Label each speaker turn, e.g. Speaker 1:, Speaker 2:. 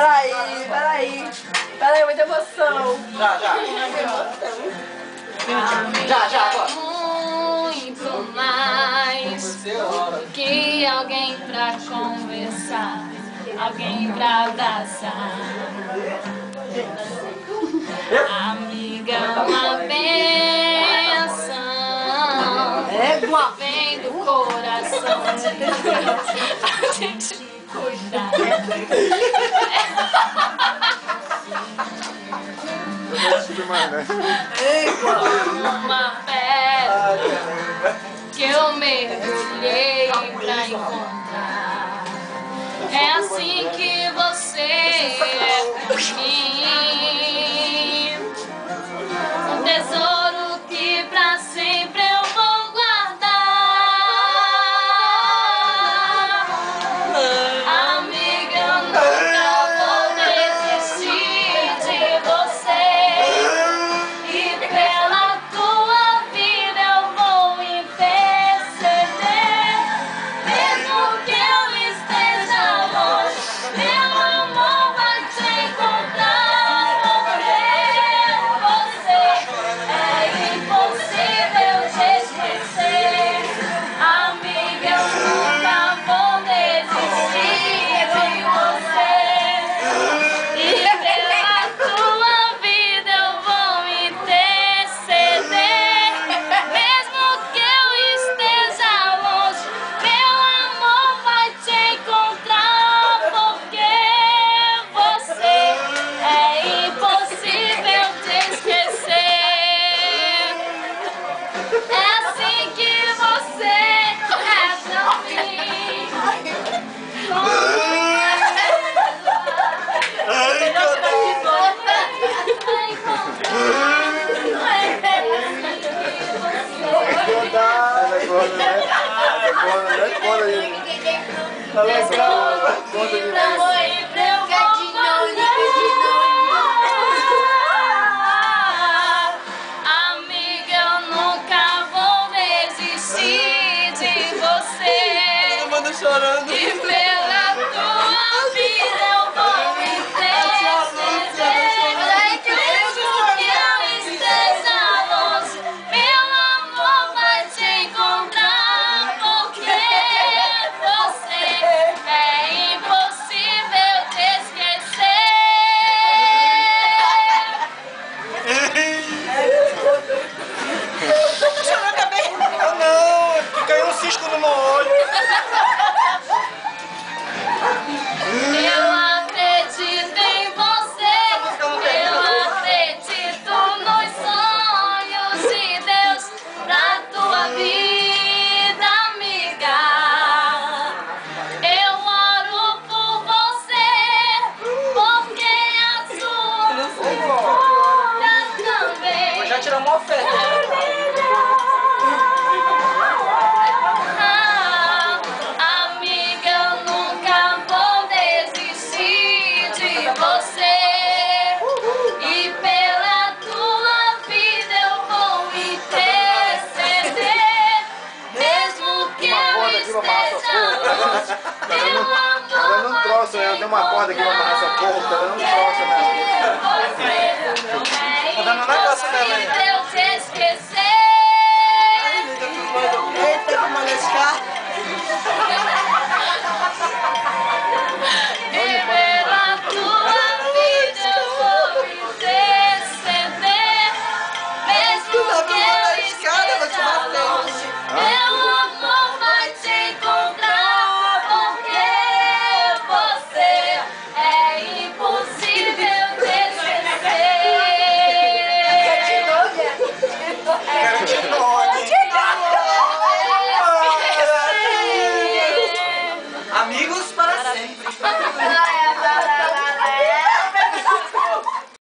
Speaker 1: Peraí, muita emoção.
Speaker 2: Já, agora.
Speaker 3: Muito mais do que alguém pra conversar, alguém pra abraçar. Amiga é uma benção, vem do coração. A gente cuida. Uma pedra que eu mergulhei pra encontrar. É assim que você é pra mim. Um tesouro que pra sempre eu vou guardar. Amiga, eu nunca vou desistir de você. E pela tua vida eu vou interceder. Mesmo que eu esteja longe, meu amor vai te encontrar. Porque você é impossível te esquecer. Amiga, eu nunca vou desistir de você. E pela tua vida eu vou interceder. Mesmo que eu esteja longe, meu amor vai te encontrar. Porque você é impossível te esquecer. É assim que você é pra mim. Amiga, eu nunca vou desistir de você.
Speaker 2: Todo mundo chorando.
Speaker 3: E pela tua vida eu vou interceder. Mesmo que eu esteja longe, meu amor vai te encontrar. Porque você é impossível te esquecer.
Speaker 2: Tá chorando também? Ah, não, caiu um cisco no meu olho.
Speaker 3: Eu acredito em você, eu acredito nos sonhos de Deus pra tua vida, amiga. Eu oro por você, porque a sua vida também.
Speaker 2: Já tirou uma oferta.
Speaker 3: Amiga, eu nunca vou desistir de você. E pela tua vida eu vou interceder. Mesmo que eu esteja longe, meu amor
Speaker 4: Eu não trouxe, eu tenho uma corda aqui pra amarrar essa